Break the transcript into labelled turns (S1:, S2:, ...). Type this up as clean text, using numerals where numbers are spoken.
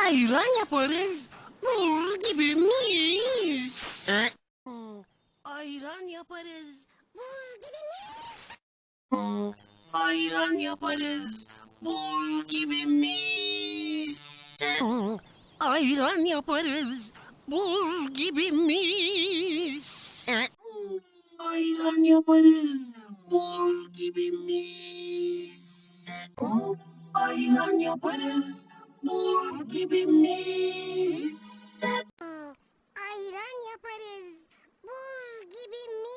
S1: ayran yaparız. Buz gibi mis. Ayran yaparız. Buz gibi mis. Ayran yaparız. Buz gibi mis. Ayran yaparız. Buz gibi mis. Ayran yaparız. Buz gibi mis. Ayran yaparız. Buz gibi mis.
S2: Ayran yaparız. Buz gibi mis.